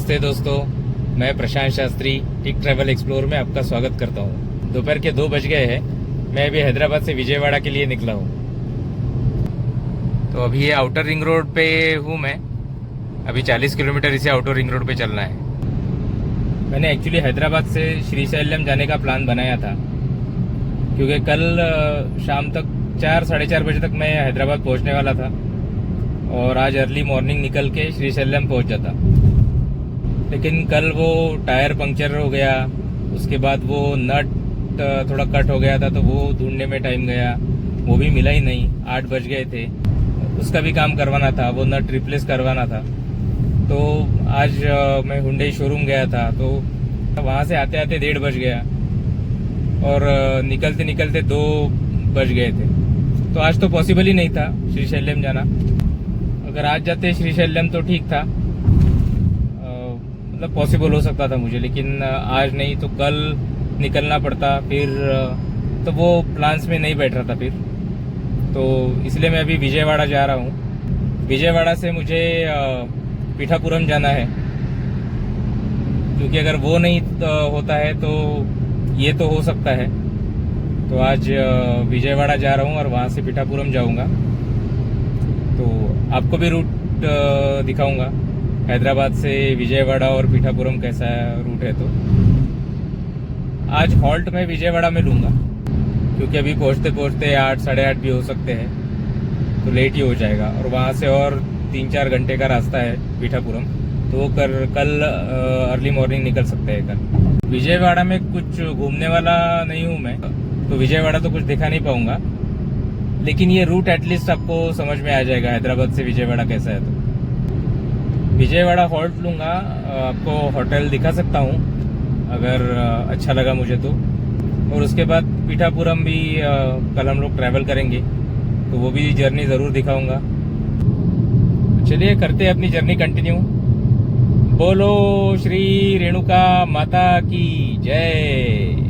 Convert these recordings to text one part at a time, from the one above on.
नमस्ते दोस्तों, मैं प्रशांत शास्त्री टिक ट्रैवल एक्सप्लोर में आपका स्वागत करता हूँ। दोपहर के 2 बज गए हैं। मैं अभी हैदराबाद से विजयवाड़ा के लिए निकला हूँ। तो अभी ये आउटर रिंग रोड पे हूँ मैं। अभी 40 किलोमीटर इसे आउटर रिंग रोड पे चलना है। मैंने एक्चुअली हैदराबाद से श्रीशैलम जाने का प्लान बनाया था, क्योंकि कल शाम तक 4-4:30 बजे तक मैं हैदराबाद पहुँचने वाला था और आज अर्ली मॉर्निंग निकल के श्रीशैलम पहुँच जाता। लेकिन कल वो टायर पंक्चर हो गया, उसके बाद वो नट थोड़ा कट हो गया था, तो वो ढूंढने में टाइम गया, वो भी मिला ही नहीं। 8 बज गए थे। उसका भी काम करवाना था, वो नट रिप्लेस करवाना था। तो आज मैं हुंडई शोरूम गया था, तो वहाँ से आते आते 1:30 बज गया और निकलते निकलते 2 बज गए थे। तो आज तो पॉसिबल ही नहीं था श्रीशैलम जाना। अगर आज जाते श्रीशैलम तो ठीक था, मतलब पॉसिबल हो सकता था मुझे, लेकिन आज नहीं। तो कल निकलना पड़ता फिर, तो वो प्लान्स में नहीं बैठ रहा था फिर। तो इसलिए मैं अभी विजयवाड़ा जा रहा हूँ। विजयवाड़ा से मुझे पीठापुरम जाना है, क्योंकि अगर वो नहीं होता है तो ये तो हो सकता है। तो आज विजयवाड़ा जा रहा हूँ और वहाँ से पीठापुरम जाऊँगा। तो आपको भी रूट दिखाऊंगा, हैदराबाद से विजयवाड़ा और पीठापुरम कैसा रूट है। तो आज हॉल्ट मैं विजयवाड़ा में लूँगा, क्योंकि अभी पहुँचते पहुँचते 8 साढ़े 8 भी हो सकते हैं, तो लेट ही हो जाएगा। और वहाँ से और 3-4 घंटे का रास्ता है पीठापुरम, तो वो कल अर्ली मॉर्निंग निकल सकते हैं कल। विजयवाड़ा में कुछ घूमने वाला नहीं हूँ मैं, तो विजयवाड़ा तो कुछ दिखा नहीं पाऊँगा, लेकिन ये रूट एटलीस्ट आपको समझ में आ जाएगा हैदराबाद से विजयवाड़ा कैसा है। तो विजयवाड़ा हॉल्ट लूँगा, आपको होटल दिखा सकता हूँ अगर अच्छा लगा मुझे तो। और उसके बाद पीठापुरम भी कल हम लोग ट्रैवल करेंगे, तो वो भी जर्नी ज़रूर दिखाऊंगा। चलिए करते हैं अपनी जर्नी कंटिन्यू। बोलो श्री रेणुका माता की जय।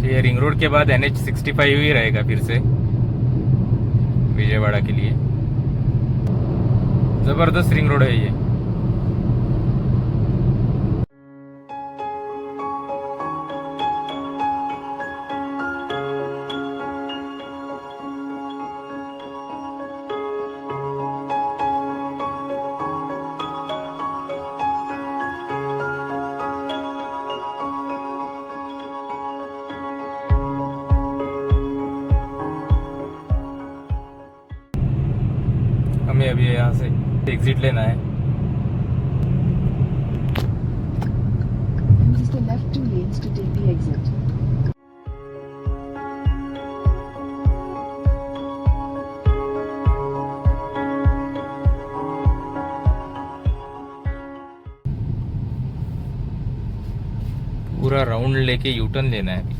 ये रिंग रोड के बाद NH65 ही रहेगा फिर से विजयवाड़ा के लिए। जबरदस्त रिंग रोड है ये। हमें अभी यहाँ से एग्जिट लेना है। Use the left 2 lanes to take the exit. पूरा राउंड लेके यूटर्न लेना है अभी।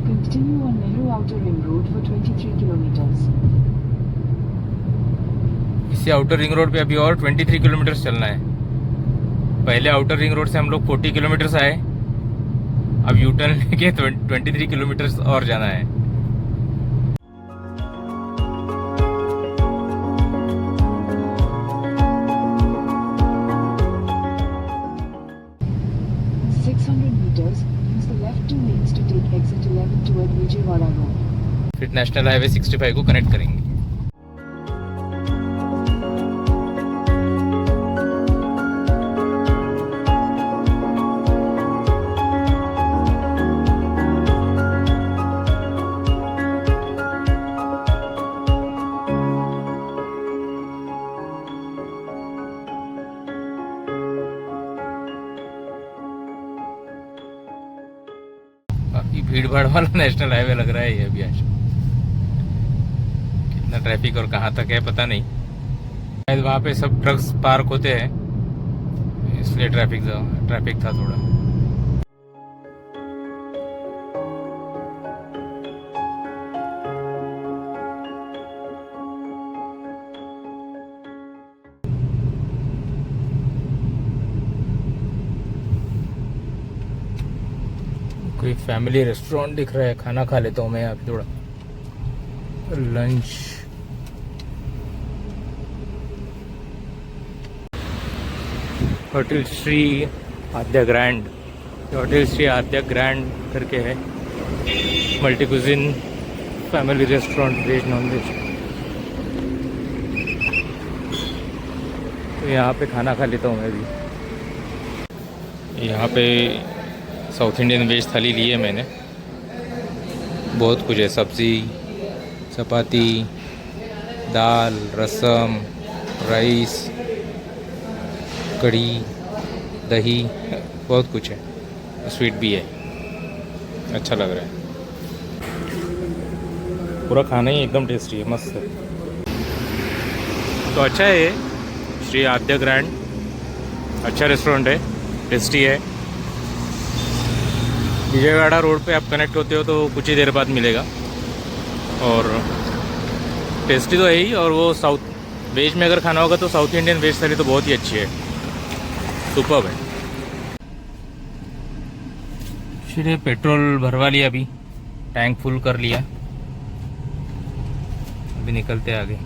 Continue on Nehru Outer Ring Road for 23 kilometers. इसी आउटर रिंग रोड पे अभी और 23 किलोमीटर चलना है। पहले आउटर रिंग रोड से हम लोग 40 किलोमीटर आए, अब यूटर्न लेके 23 किलोमीटर और जाना है। In 600 meters, use the left 2 lanes to take exit 11 toward Vijayawada Road. फिर नेशनल हाईवे 65 को कनेक्ट करेंगे। काफी भीड़ भाड़ वाला नेशनल हाईवे लग रहा है ये अभी। आज कितना ट्रैफिक और कहाँ तक है पता नहीं। शायद वहाँ पे सब ट्रक्स पार्क होते हैं, इसलिए ट्रैफिक था थोड़ा। कोई फैमिली रेस्टोरेंट दिख रहा है, खाना खा लेता हूँ मैं यहाँ पे थोड़ा lunch. Hotel Shri Aadya grand, hotel Shri Aadya grand करके है, multi cuisine family restaurant, veg non veg. तो यहाँ पे खाना खा लेता हूँ मैं भी। यहाँ पे साउथ इंडियन वेज थाली ली है मैंने, बहुत कुछ है, सब्ज़ी, चपाती, दाल, रसम, राइस, कढ़ी, दही, बहुत कुछ है, स्वीट भी है। अच्छा लग रहा है, पूरा खाना ही एकदम टेस्टी है, मस्त है। तो अच्छा है ये श्री आद्या ग्रैंड, अच्छा रेस्टोरेंट है, टेस्टी है। विजयवाड़ा रोड पे आप कनेक्ट होते हो तो कुछ ही देर बाद मिलेगा, और टेस्टी तो है ही। और वो साउथ वेज में अगर खाना होगा तो साउथ इंडियन वेज थाली तो बहुत ही अच्छी है, सुपर्ब है। चलिए पेट्रोल भरवा लिया, अभी टैंक फुल कर लिया, अभी निकलते आगे।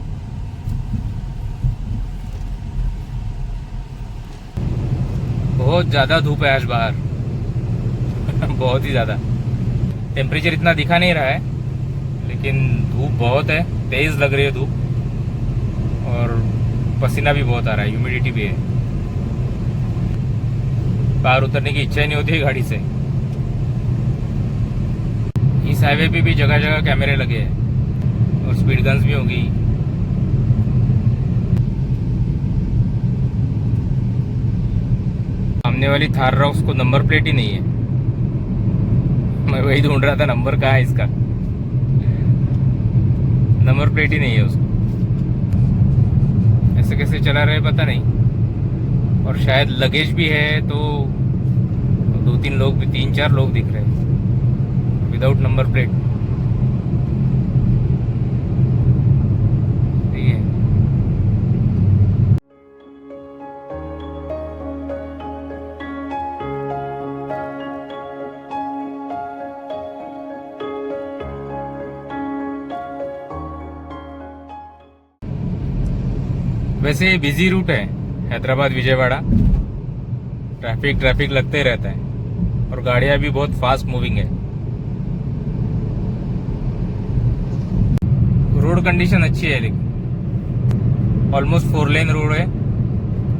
बहुत ज़्यादा धूप है आज बाहर बहुत ही ज़्यादा। टेम्परेचर इतना दिखा नहीं रहा है, लेकिन धूप बहुत है, तेज़ लग रही है धूप, और पसीना भी बहुत आ रहा है, ह्यूमिडिटी भी है। बाहर उतरने की इच्छा ही नहीं होती है गाड़ी से। इस हाईवे पे भी जगह जगह कैमरे लगे हैं, और स्पीड गन्स भी होंगी। सामने वाली थार रॉक्स को नंबर प्लेट ही नहीं है, मैं वही ढूंढ रहा था नंबर कहाँ है इसका, नंबर प्लेट ही नहीं है उसको। ऐसे कैसे चला रहे पता नहीं। और शायद लगेज भी है, तो 2-3 लोग भी, 3-4 लोग दिख रहे हैं विदाउट नंबर प्लेट। ठीक है, वैसे बिजी रूट है हैदराबाद विजयवाड़ा, ट्रैफिक लगते रहता है, और गाड़ियां भी बहुत फास्ट मूविंग है। रोड कंडीशन अच्छी है, लेकिन ऑलमोस्ट 4 लेन रोड है,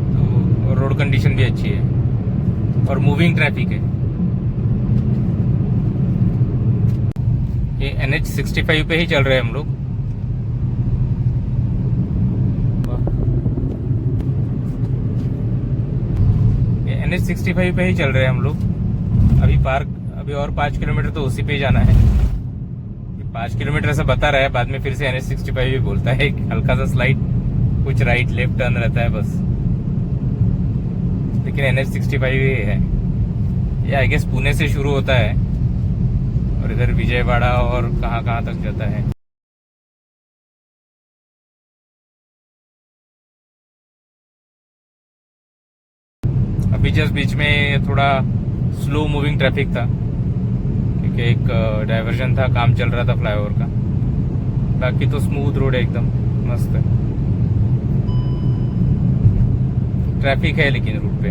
तो रोड कंडीशन भी अच्छी है, और मूविंग ट्रैफिक है। ये NH65 पे ही चल रहे हैं हम लोग। NH65 पे ही चल रहे हैं हम लोग। अभी और 5 किलोमीटर तो उसी पे ही जाना है। 5 किलोमीटर ऐसा बता रहा है, बाद में फिर से NH65 भी बोलता है। हल्का सा स्लाइड, कुछ राइट लेफ्ट टर्न रहता है बस, लेकिन NH65 ही है। ये आई गेस पुणे से शुरू होता है, और इधर विजयवाड़ा और कहाँ तक जाता है। अभी जस्ट बीच में थोड़ा स्लो मूविंग ट्रैफिक था, क्योंकि एक डाइवर्जन था, काम चल रहा था फ्लाईओवर का। बाकी तो स्मूथ रोड है, एकदम मस्त है। ट्रैफिक है लेकिन रूट पे।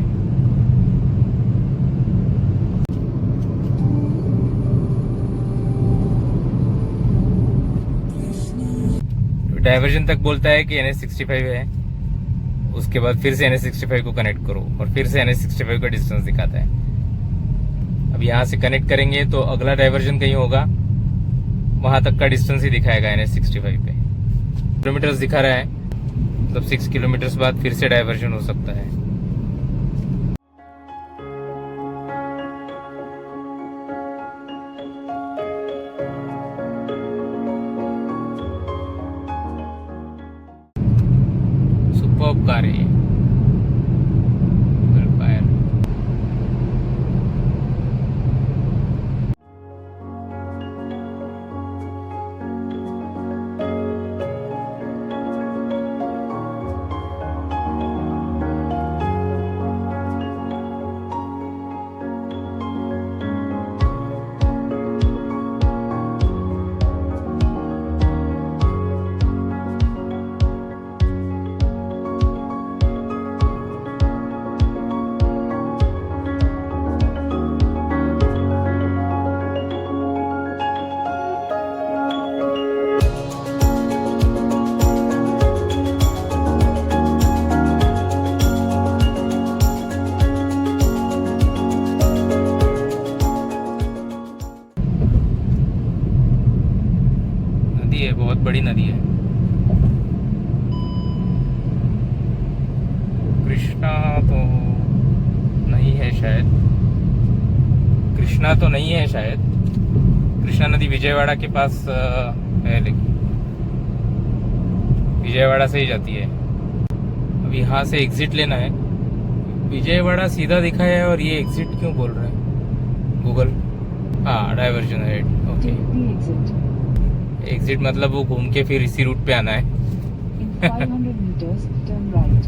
डाइवर्जन तक बोलता है कि NH65 है, उसके बाद फिर से NH65 को कनेक्ट करो, और फिर से NH65 का डिस्टेंस दिखाता है। अब यहाँ से कनेक्ट करेंगे तो अगला डाइवर्जन कहीं होगा, वहां तक का डिस्टेंस ही दिखाएगा NH65 पे। किलोमीटर्स दिखा रहा है, मतलब 6 किलोमीटर्स बाद फिर से डाइवर्जन हो सकता है। सुपर्ब कार है ये। शायद, कृष्णा तो नहीं है शायद, कृष्णा नदी विजयवाड़ा के पास है, लेकिन विजयवाड़ा से ही जाती है। अब यहाँ से एग्जिट लेना है। विजयवाड़ा सीधा दिखा है और ये एग्जिट क्यों बोल रहा है गूगल? हाँ, डाइवर्जन है, okay. Take the exit. Exit मतलब वो घूम के फिर इसी रूट पे आना है। In 500 meters, turn right.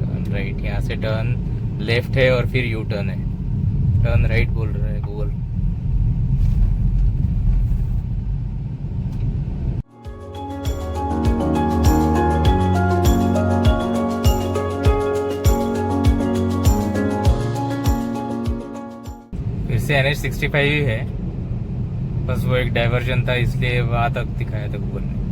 Turn right, यहाँ से टर्न लेफ्ट है और फिर यू टर्न है। टर्न राइट बोल रहा है गूगल। फिर से NH65 ही है, बस वो एक डाइवर्जन था इसलिए वहां तक दिखाया था गूगल ने।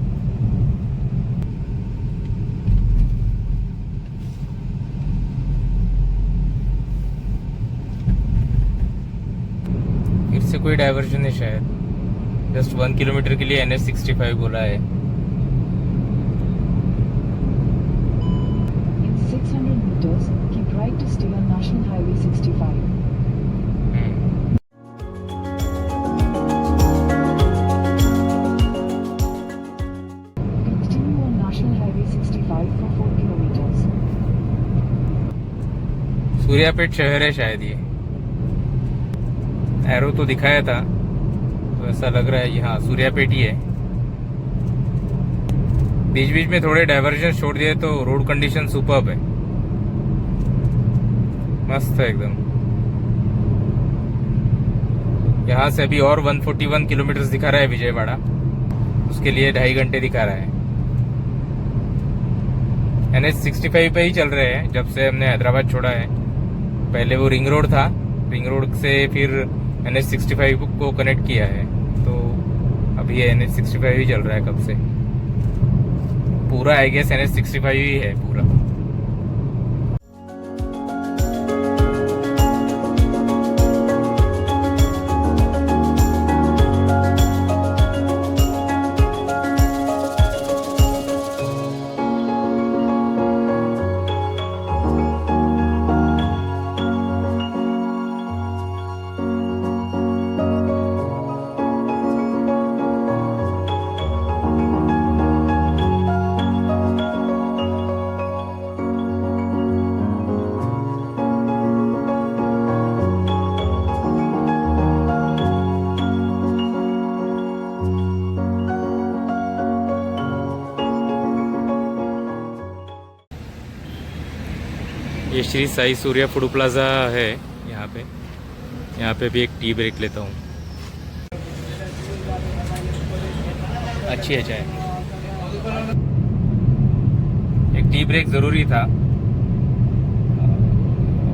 फिर से कोई डाइवर्जन है शायद, जस्ट 1 किलोमीटर के लिए NH65 बोला है। In 600 meters, keep right to stay on National Highway 65. Continue on National Highway 65 for 4 kilometers. Suryapet शहर है शायद ये, एरो तो दिखाया था तो ऐसा लग रहा है ये, हाँ सूर्यापेट ही है। बीच बीच में थोड़े डाइवर्जन छोड़ दिए तो रोड कंडीशन सुपर्ब है, मस्त है एकदम। यहाँ से अभी और 141 किलोमीटर दिखा रहा है विजयवाड़ा, उसके लिए 2.5 घंटे दिखा रहा है। NH65 पे ही चल रहे हैं जब से हमने हैदराबाद छोड़ा है। पहले वो रिंग रोड था, रिंग रोड से फिर NH65 को कनेक्ट किया है, तो अभी ये NH65 ही चल रहा है कब से। पूरा आई गेस NH65 ही है पूरा। ये श्री साई सूर्या फूड प्लाजा है यहाँ पे भी एक टी ब्रेक लेता हूँ। अच्छी है चाय, एक टी ब्रेक ज़रूरी था।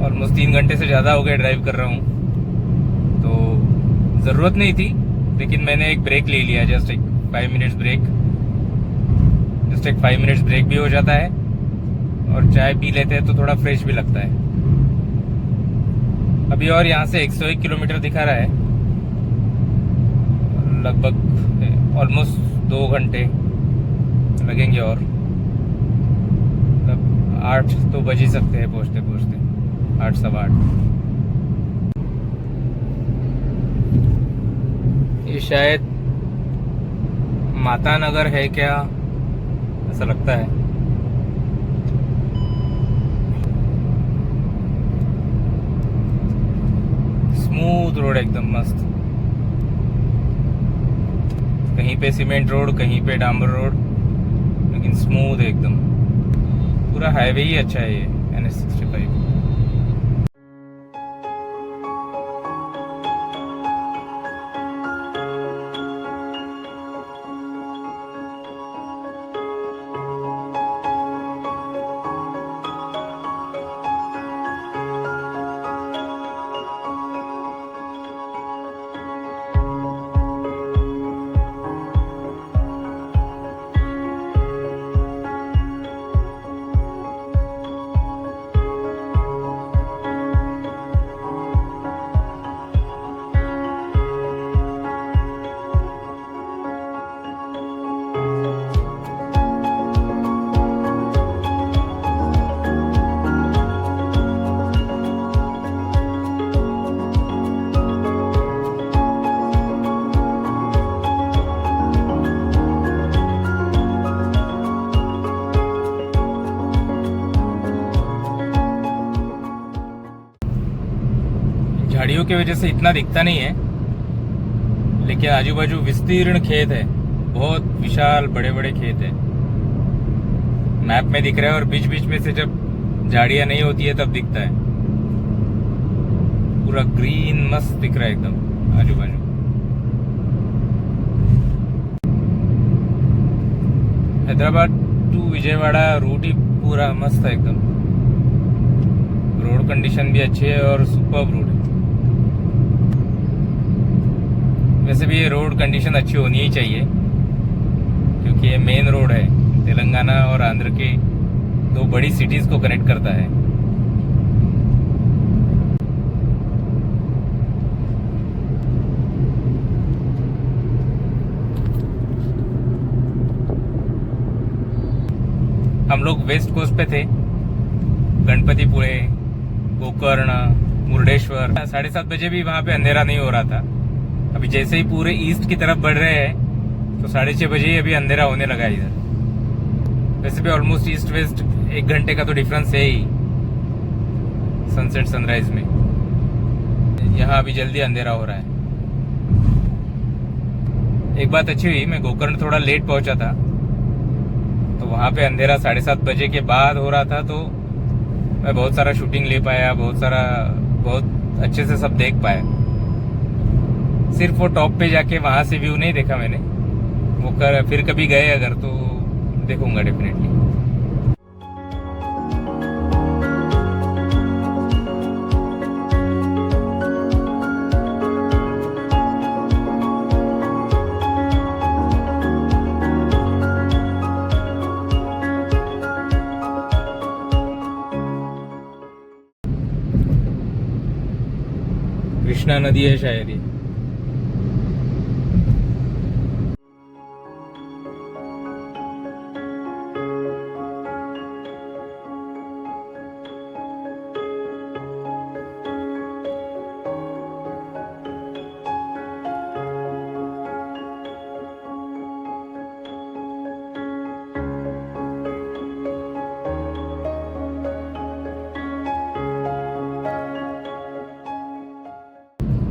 ऑलमोस्ट 3 घंटे से ज़्यादा हो गए ड्राइव कर रहा हूँ, तो ज़रूरत नहीं थी, लेकिन मैंने एक ब्रेक ले लिया, जस्ट एक 5 मिनट्स ब्रेक। जस्ट एक 5 मिनट्स ब्रेक भी हो जाता है और चाय पी लेते हैं तो थोड़ा फ्रेश भी लगता है। अभी और यहाँ से 101 किलोमीटर दिखा रहा है, लगभग ऑलमोस्ट 2 घंटे लगेंगे और तब 8 तो बज ही सकते हैं पहुँचते पहुँचते, 8 सवा 8। ये शायद माता नगर है क्या, ऐसा लगता है। स्मूथ रोड एकदम मस्त, कहीं पे सीमेंट रोड, कहीं पे डामर रोड, लेकिन स्मूथ एकदम। पूरा हाईवे ही अच्छा है ये NH65। की वजह से इतना दिखता नहीं है, लेकिन आजू बाजू विस्तीर्ण खेत है, बहुत विशाल बड़े बड़े खेत है, मैप में दिख रहा है। और बीच बीच में से जब झाड़ियां नहीं होती है तब दिखता है, पूरा ग्रीन मस्त दिख रहा है एकदम आजू बाजू। हैदराबाद टू विजयवाड़ा रूट ही पूरा मस्त है एकदम, रोड कंडीशन भी अच्छी है और सुपर्ब रोड है। वैसे भी ये रोड कंडीशन अच्छी होनी ही चाहिए, क्योंकि ये मेन रोड है, तेलंगाना और आंध्र के दो बड़ी सिटीज को कनेक्ट करता है। हम लोग वेस्ट कोस्ट पे थे, गणपतिपुरे, गोकर्ण, मुर्डेश्वर। 7:30 बजे भी वहां पे अंधेरा नहीं हो रहा था। अभी जैसे ही पूरे ईस्ट की तरफ बढ़ रहे हैं तो 6:30 बजे ही अभी अंधेरा होने लगा इधर। वैसे भी ऑलमोस्ट ईस्ट वेस्ट 1 घंटे का तो डिफरेंस है ही सनसेट सनराइज में। यहाँ अभी जल्दी अंधेरा हो रहा है। एक बात अच्छी हुई, मैं गोकर्ण थोड़ा लेट पहुंचा था, तो वहां पे अंधेरा 7:30 बजे के बाद हो रहा था, तो मैं बहुत सारा शूटिंग ले पाया, बहुत अच्छे से सब देख पाया। सिर्फ वो टॉप पे जाके वहां से व्यू नहीं देखा मैंने, फिर कभी गए अगर तो देखूंगा डेफिनेटली। कृष्णा नदी है शायद ये।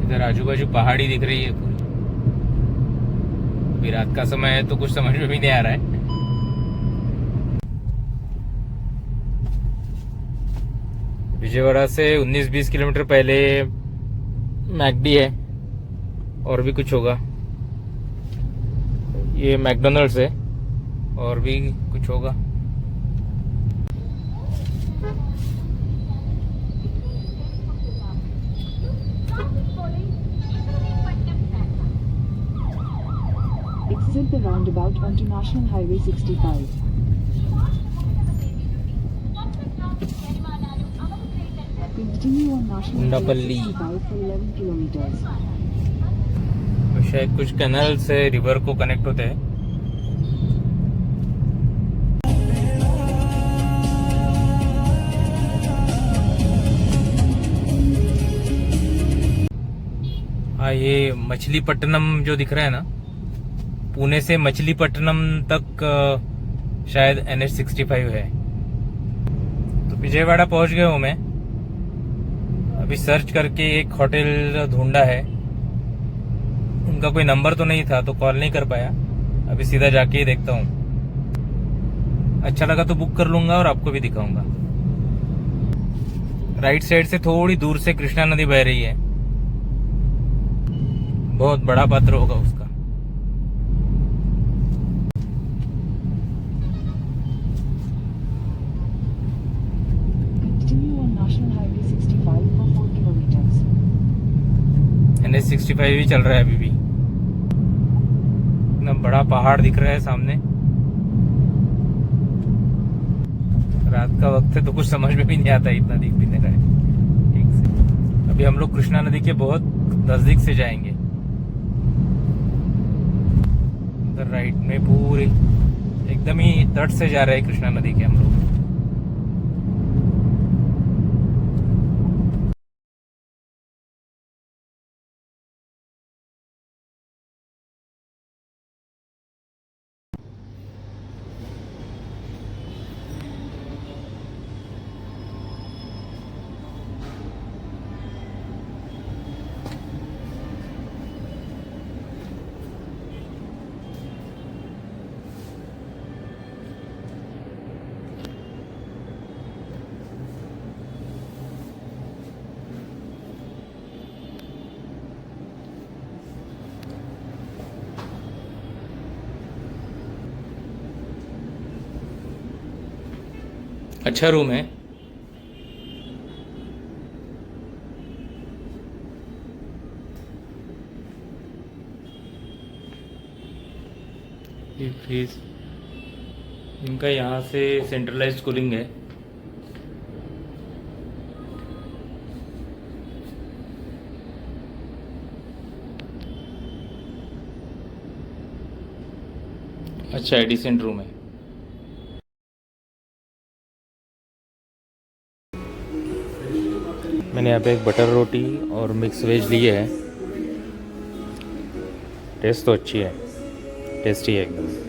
इधर आजू बाजू पहाड़ी दिख रही है पूरी। अभी रात का समय है तो कुछ समझ में भी नहीं आ रहा है। विजयवाड़ा से 19-20 किलोमीटर पहले मैकडी है, और भी कुछ होगा। ये मैकडोनल्ड्स है, और भी कुछ होगा। Exit the roundabout onto National Highway 65. Continue on National Highway Undapalli 65 for 11 kilometers. तो शायद कुछ कैनल से रिवर को कनेक्ट होते हैं। हाँ, ये मछलीपट्टनम जो दिख रहा है ना, पुणे से मछलीपट्टनम तक शायद NH65 है। तो विजयवाड़ा पहुंच गया हूँ मैं। अभी सर्च करके एक होटल ढूंढा है, उनका कोई नंबर तो नहीं था तो कॉल नहीं कर पाया। अभी सीधा जाके ही देखता हूँ, अच्छा लगा तो बुक कर लूंगा और आपको भी दिखाऊंगा। राइट साइड से थोड़ी दूर से कृष्णा नदी बह रही है, बहुत बड़ा पात्र होगा उसका। Continue on National Highway 65 for 4 kilometers. NH65 भी चल रहा है अभी भी। इतना बड़ा पहाड़ दिख रहा है सामने। रात का वक्त है तो कुछ समझ में भी नहीं आता, इतना दिख भी नहीं रहा है ठीक से। अभी हम लोग कृष्णा नदी के बहुत नजदीक से जाएंगे। उधर राइट में पूरे एकदम ही तट से जा रहे हैं कृष्णा नदी के हम लोग। अच्छा रूम है। ये फ्रीज, इनका यहाँ से सेंट्रलाइज्ड कूलिंग है। अच्छा है, डिसेंट रूम है। मैंने यहाँ पे एक बटर रोटी और मिक्स वेज लिए है। टेस्ट तो अच्छी है, टेस्टी है एकदम।